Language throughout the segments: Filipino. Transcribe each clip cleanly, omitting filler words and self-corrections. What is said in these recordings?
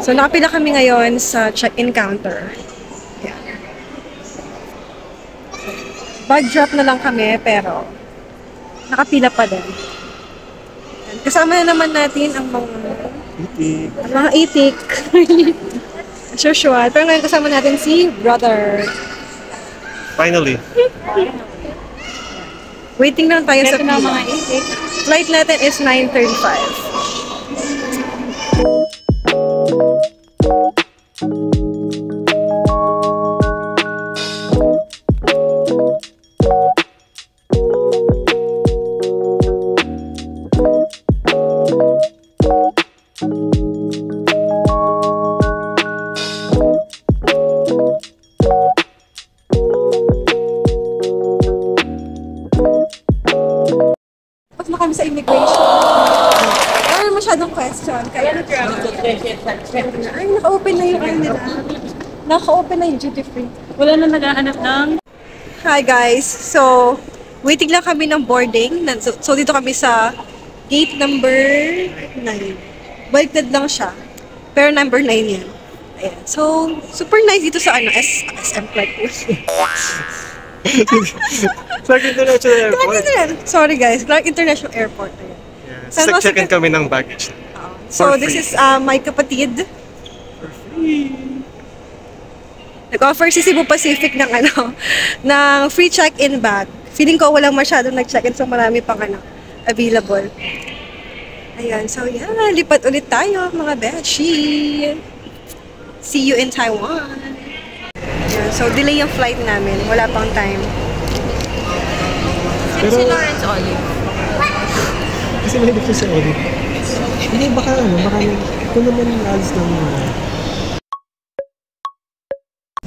So, nakapila kami ngayon sa check-in counter. Ayan. Bag drop na lang kami, pero nakapila pa din. Ayan. Kasama na naman natin ang mga itik. Sure. Pero ngayon kasama natin si brother. Finally. Waiting lang tayo sa pila. Flight natin is 9:35. Kami sa immigration. Wala masyadong question. Kaya ay, naka-open na yung nila. Naka-open na yung duty free. Wala na naghahanap ng... Hi guys! So, waiting lang kami ng boarding. So dito kami sa gate number 9. Baliktad lang siya. Pero number 9 yan. Ayan. So, super nice dito sa SM Clark. Clark International Airport. Sorry guys, Clark International Airport. Yes. Check-in kami ng baggage. So this is my kapatid. For free. Nag-offer si Cebu Pacific ng ng free check-in bag. Feeling ko walang masyadong nag-check-in, so marami pang available. Ayun, so yeah, lipat ulit tayo mga beshi. See you in Taiwan. So, delay yung flight namin. Wala pang time. Pero, si Lawrence Olive. Kasi mahilig siya sa Olive. Hindi, baka kung naman alis ng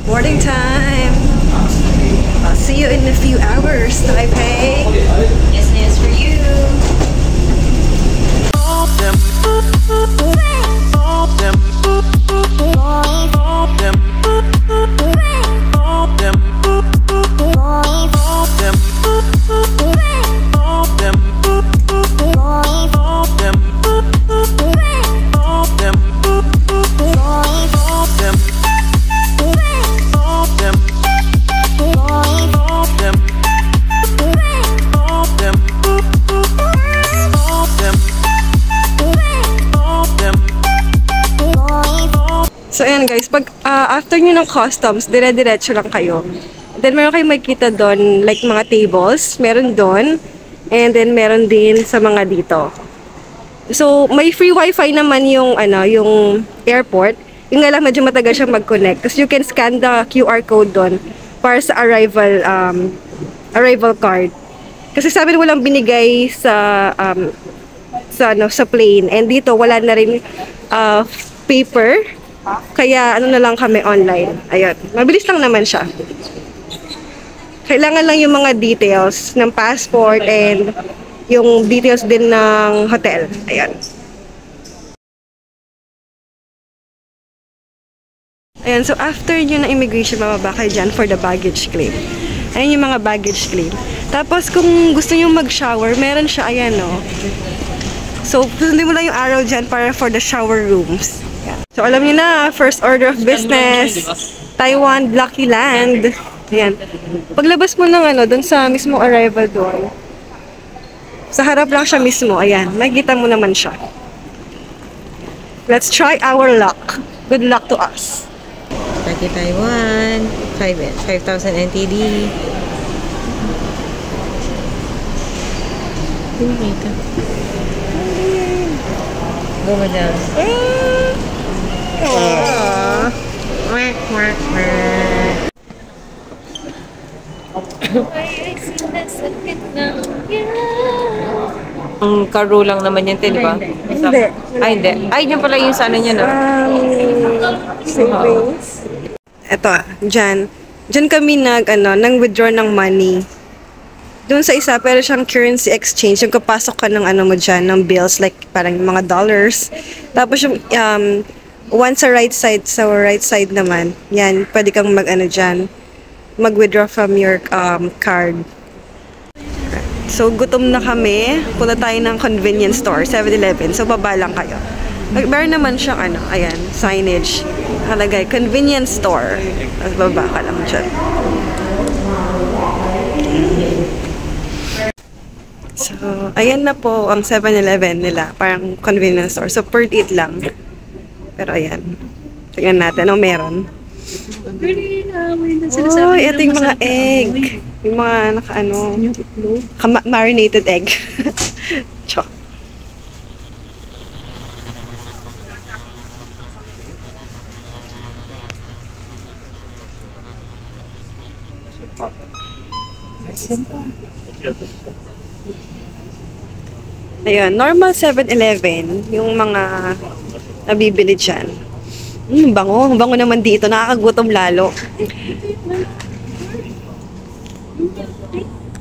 boarding time! I'll see you in a few hours, Taipei. Yes for you. So, ayan guys, pag after nyo ng customs, dire-diretso lang kayo. Then, meron kayong makikita doon, like mga tables, meron doon. And then, meron din sa mga dito. So, may free wifi naman yung, yung airport. Yung nga lang, medyo matagal siya mag-connect. Kasi you can scan the QR code doon para sa arrival card. Kasi sabi walang binigay sa plane. And dito, wala na rin paper. Kaya na lang kami online. Ayun. Mabilis lang naman siya. Kailangan lang yung mga details ng passport and yung details din ng hotel. Ayun. Ayan. So, after nyo na immigration, mababa kayo dyan for the baggage claim. Ayan yung mga baggage claim. Tapos, kung gusto nyo mag-shower, meron siya. Ayan, no. So, sundin mo lang yung arrow dyan para for the shower rooms. So, alam niyo na, first order of business, Taiwan, Lucky Land. Ayan. Paglabas mo ng doon sa mismong arrival doon, sa harap lang siya mismo. Ayan, makikita mo naman siya. Let's try our luck. Good luck to us. Lucky Taiwan, 5,000 NTD. Go down. Karo lang naman yan, di ba? Hindi. Hindi. Ay, yun pala yung sana niya, no? Savings. Ito, dyan. Dyan kami nang withdraw ng money. Doon sa isa, pero siyang currency exchange. Yung kapasok ka ng mo dyan, ng bills, like parang mga dollars. Tapos yung, once sa right side naman, yan, pwede kang dyan, mag-withdraw from your card. So, gutom na kami. Punta tayo ng convenience store, 7-Eleven. So, baba lang kayo. Meron naman siyang ano, ayan, signage. Nakalagay, convenience store. Tapos baba ka lang dyan. So, ayan na po ang 7-Eleven nila. Parang convenience store. So, per eat lang. Pero ayan. Tingnan natin anong meron. Oh, ito yung mga egg. Yung mga naka-ano. Marinated egg. Chok. Ayun, normal 7-Eleven, yung mga nabibili dyan. Bango. Bango naman dito. Nakakagutom lalo.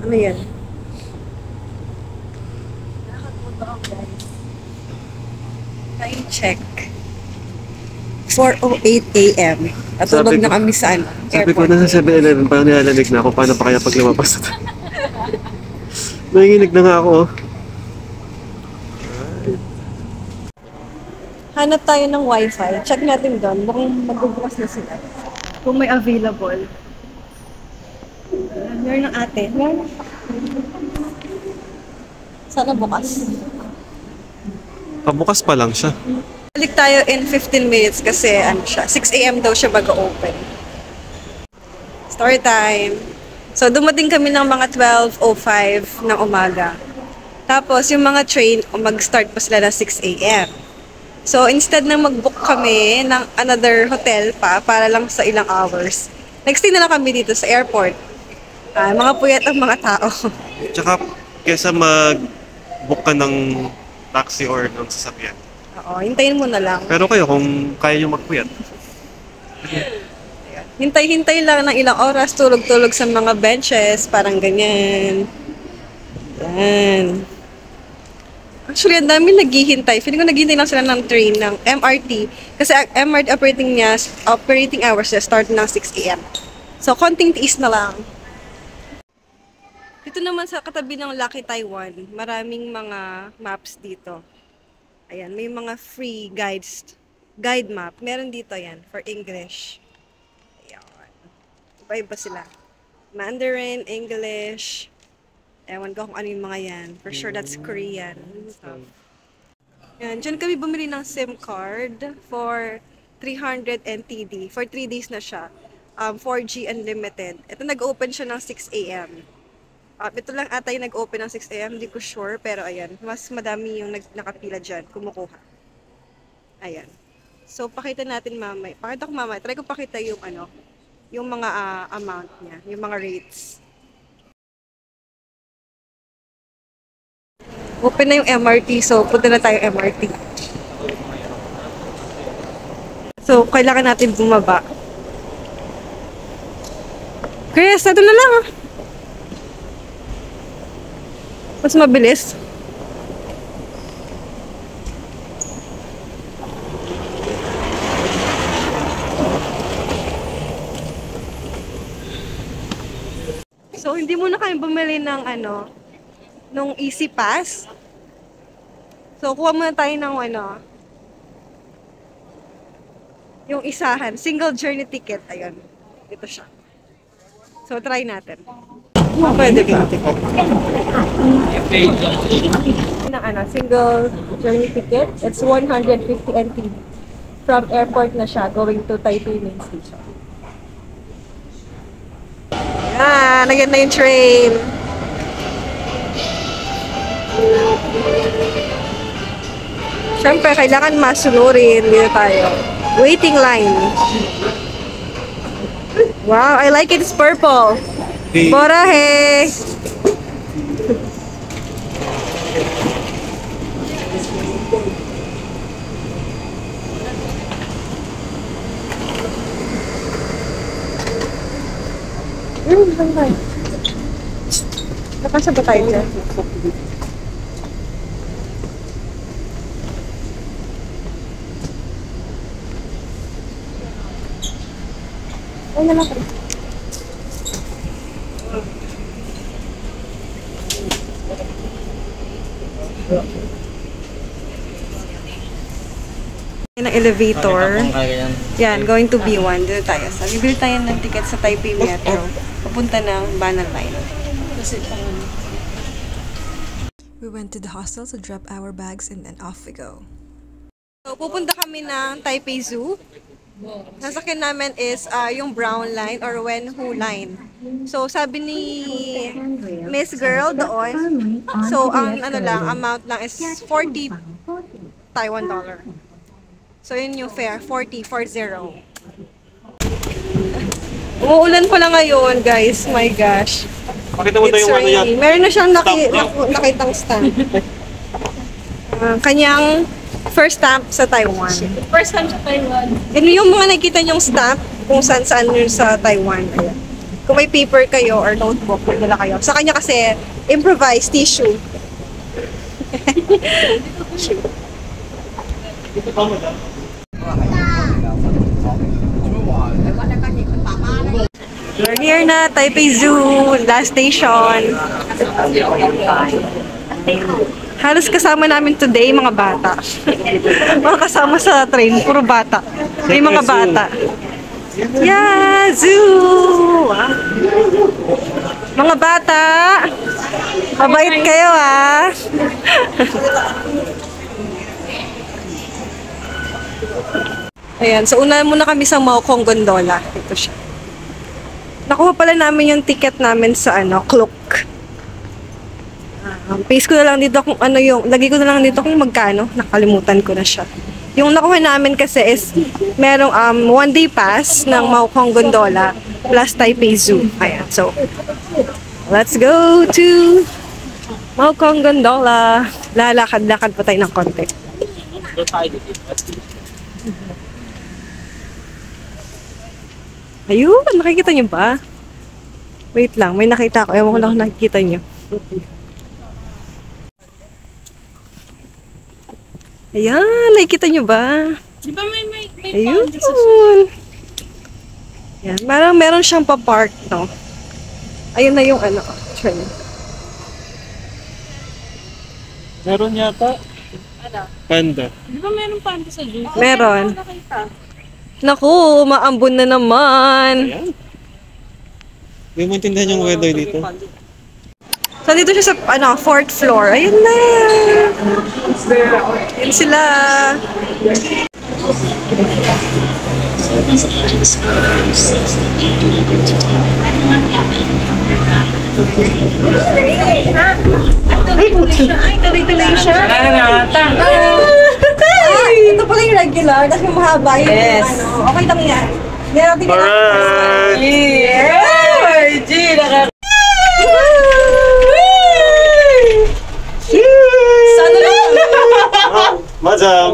Ano yan? Time check. 4:08 a.m. Natulog na kami sa ano, Sabi ko airport. na sa 7-Eleven, parang nilalamig na ako. Paano pa kaya pag lumabas ito? Nanginginig na nga ako. Oh. Hanap tayo ng wifi. Check natin doon. Mukhang magbubukas na sila. Kung may available. Meron ng ate. Meron. Sana bukas. Pabukas pa lang siya. Balik tayo in 15 minutes kasi ano siya, 6 a.m. daw siya mag-open. Story time. So, dumating kami ng mga 12:05 ng umaga. Tapos, yung mga train, mag-start pa sila ng 6 a.m. So, instead na mag-book kami ng another hotel pa para lang sa ilang hours, nag-stay na lang kami dito sa airport. Mga puyat ang mga tao. Tsaka, kesa mag-book ka ng taxi or ng sasakyan. Oo, hintayin mo na lang. Pero kayo, kung kaya nyo magpuyat, Hintay-hintay lang ng ilang oras, tulog-tulog sa mga benches, parang ganyan. Yan. Actually, ang dami naghihintay. Feeling ko naghihintay lang sila ng train, ng MRT. Kasi ang MRT operating hours niya start ng 6 a.m. So, konting tiis na lang. Dito naman sa katabi ng Lucky Taiwan, maraming mga maps dito. Ayan, may mga free guide map. Meron dito yan, for English. Ayan. Iba-iba sila. Mandarin, English. Ewan ko kung ano yung mga yan. For sure, that's Korean stuff. Yan, dyan kami bumili ng SIM card for 300 NTD. For 3 days na siya. 4G unlimited. Ito, nag-open siya ng 6 a.m. Ito lang ata yung nag-open ng 6 a.m. Hindi ko sure, pero ayan. Mas madami yung nakapila dyan, kumukuha. Ayan. So, pakita natin mamaya. Pakita ko mamaya. Try ko pakita yung ano, yung mga amount niya, yung mga rates. Open na yung MRT, so punta na tayo MRT. So, kailangan natin bumaba. Chris, ito na lang ah. Mas mabilis. So, hindi mo na kayo bumili ng ano, nung Easy Pass. So, kuha muna tayo ng ano, yung isahan, single journey ticket. Ayun, ito siya. So, try natin. Pwede ba? Ng ano, single journey ticket. It's 150 NT. From airport na siya, going to Taipei main station. Ah, nagyan na yung train. Siyempre, kailangan masunurin. Dito tayo. Waiting line. Wow, I like it. It's purple. Borahe! Nakasya ba tayo dyan? Ay, naman ka. ng elevator. Yan, going to B1. Dito tayo. So, bibili tayo ng ticket sa Taipei Metro. Papunta ng Banal Line. We went to the hostel to drop our bags and then off we go. So, pupunta kami ng Taipei Zoo. Nasakyan namin is yung brown line or Wenhu line. So, sabi ni Miss Girl doon, so, ang amount lang is 40 Taiwan dollar. So, yun yung fare, 40. Umuulan pala ngayon, guys. My gosh. Pakita mo It's yung ano yan. raining. Meron na siyang nakitang stamp. Kanyang first stamp sa Taiwan. First time sa Taiwan. Ano yung mga nakikita niyong stamp kung saan yun sa Taiwan. Ayan. Kung may paper kayo or notebook, magdala kayo. Sa kanya kasi, improvised tissue. We're here na, Taipei Zoo, last station. Halos kasama namin today, mga bata. Mga kasama sa train, puro bata. May mga bata. Yeah, zoo! Mga bata, mabait kayo ah. Ayan, so una muna kami sa Maokong Gondola. Ito siya. Nakuha pala namin yung ticket namin sa Klook. Paste ko na lang dito kung ano yung, lagay ko na lang dito kung magkano. Nakalimutan ko na siya. Yung nakuha namin kasi is merong 1-day pass ng Maokong Gondola plus Taipei Zoo. Ayan, so let's go to Maokong Gondola. Lalakad-lakad pa tayo ng konti. Ayun, nakikita niyo ba? Wait lang, may nakita ko. Ewan ko lang kung nakikita niyo. Ayan, nakikita niyo ba? Di ba may Ayun. Yan, parang meron siyang pa-park, no? Ayun na yung train. Meron yata. Panda. Di ba meron pa sa zoo? Meron. Nakita. Naku, maambon na naman. Ayan. Hindi mo intindihan yung weather dito. So, dito siya sa, 4th floor. Ayun na. Ayun sila. Ay, tuloy-tuloy siya. Ay, ito pala yung regular. Tapos yung mahaba yung Yes. Okay lang yan. Meron din Alright! Yeah! G, Sana lang. Madam!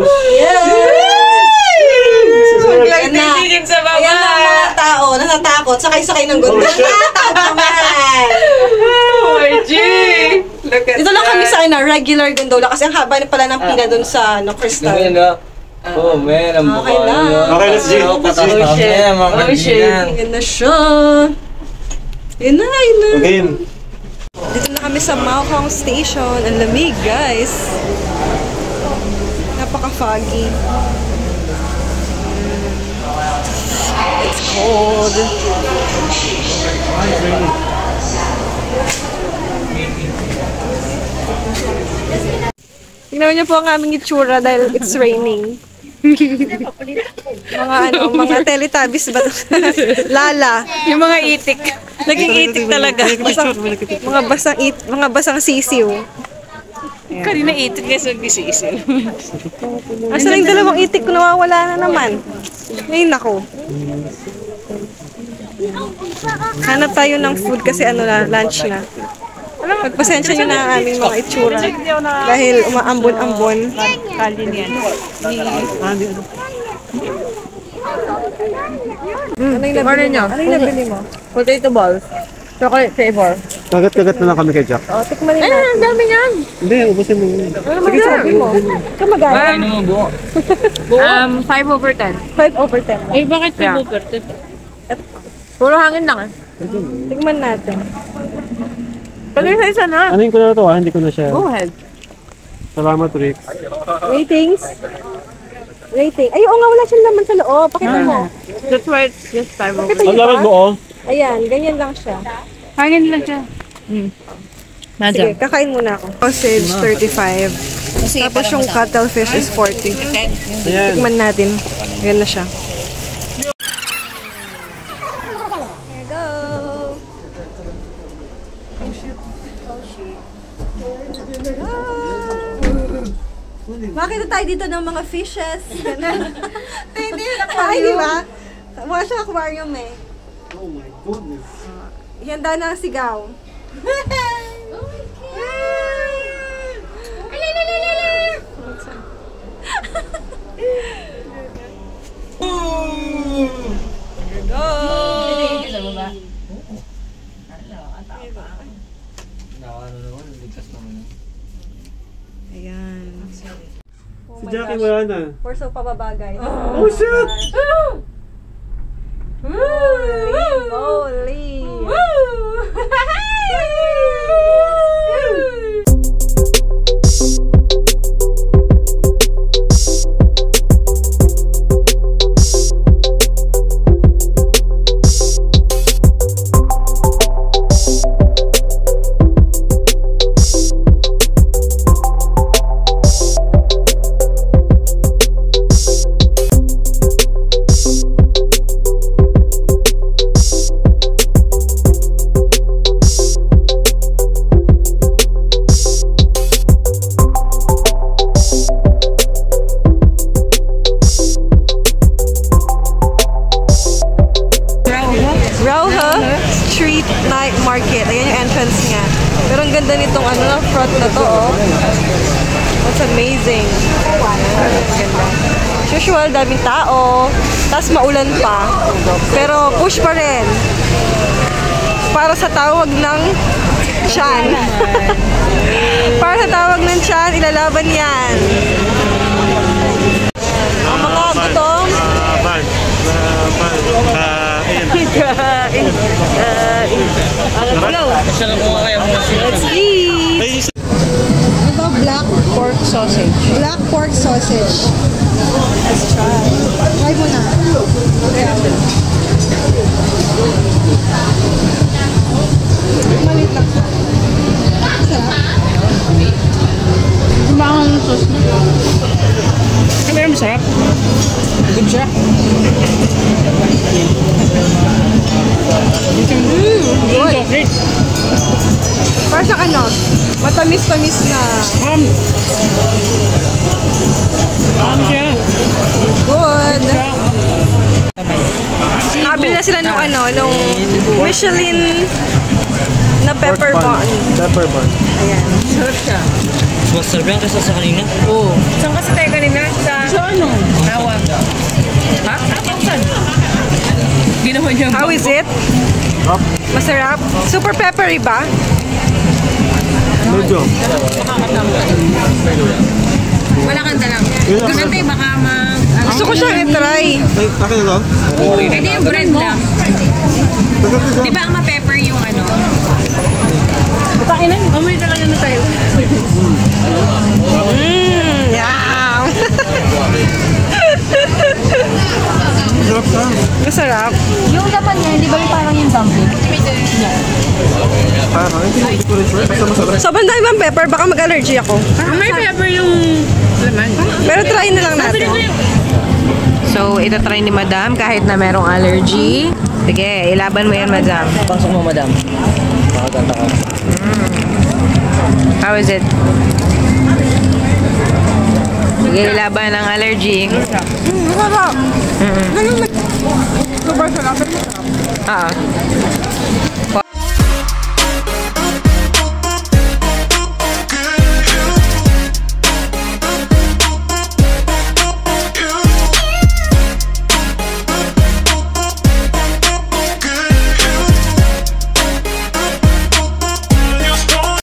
Ayan na. Titigin sa Ayan na ang mga tao, natatakot, sakay-sakay ng gondola. G! Look at Dito lang kami sa regular gondola kasi ang haba na pala ng pila dun sa Crystal. Oh man, ang Okay lang. Okay, let's G. Oh shit. Ayan na siya. Ayan na. Again. Dito na kami sa Maokong Station. Ang lamig, guys. Napaka-foggy. It's cold. Tingnan niyo po ang aming itsura dahil it's raining. mga Teletubbies ba? Lala. Yung mga itik. Naging itik talaga. Mga basang sisiw. Kanina itik kasi nagsisisil. Asa lang dalawang itik ko nawawala na naman. Ngayon ako. Hanap tayo ng food kasi lunch na. Pagpasensya nyo na ang aming mga itsura. Dahil umaambon-ambon. Kalin yan. Ano yung nabili mo? Potato balls. Chocolate flavor. Kagat-kagat na lang kami kay Jack. O, tikman nila. Ang dami yan. Hindi, ubusin mo yun. Ano magsasabi mo? Ikaw magana? 5/10. 5/10. Eh, bakit Yeah. super? Puro hangin lang eh. Tikman natin. Pagay sa isa na. Ano yung ko na to hindi ko na siya. Go ahead. Salamat, Rick. Ratings? Rating. Ay, oo nga, wala siyang laman sa loob. Pakita mo. That's why it's just 5 over. Pakita niyo Ang lamig pa. mo, oh. Ayan, ganyan lang siya. Hangin lang siya. Sige, kakain muna ako. Sausage, 35. Tapos yung cuttlefish is 40. Ayan. Tikman natin. Ayan na siya. Here go! Makita tayo dito ng mga fishes. Hindi, aquarium. Di ba? Mukha siya aquarium eh. Oh my goodness. Handa na ang sigaw. Ayan. Si Jackie wala na. We're so pababagay. Oh, shit! Holy! Rauha Street Night Market. Ayan yung entrance niya. Pero ang ganda nitong front na to, oh. That's amazing. Ganda. As usual, daming tao. Tapos maulan pa. Pero push pa rin. Para sa tawag ng tiyan. Para sa tawag ng tiyan, ilalaban yan. Ang mga gutom. Let's eat! Ito, black pork sausage. Black pork sausage. Let's try. Try mo na. Malit lang. Sarap. Kumakan ng sauce na. Kaya masarap. Good siya. Good. Para sa matamis-tamis na. Siya. Good. Nakabili na sila nung Michelin na pepper bun. Pepper bun. Ayan. Sarap siya. Mas sarap yan kasi sa kanina. Oo. Saan kasi tayo kanina? Sa ano? Tawa. Ha? Saan? Ginawa niya. How is it? Masarap? Super peppery ba? Medyo. Wala kang dalang. Gusto tayo baka Gusto ko siyang i-try. Ay, akin na to? Pwede yung bread lang. Di ba ang ma-pepper yung ano? Pakain na. Mamay talaga na tayo. Yum! Sarap ka. Masarap. Yung laman niya, di ba yung parang yung dumpling? Parang, hindi ko rin sure. Basta masarap. Sobrang dami bang pepper? Baka mag-allergy ako. May pepper yung laman. Pero try na lang natin. So, ito try ni Madam kahit na merong allergy. Sige, ilaban mo yan, Madam. Pasok mo, madam. Makaganda ka. How is it? Sige, ilaban ang allergy. Masarap. Super sarap. Ah.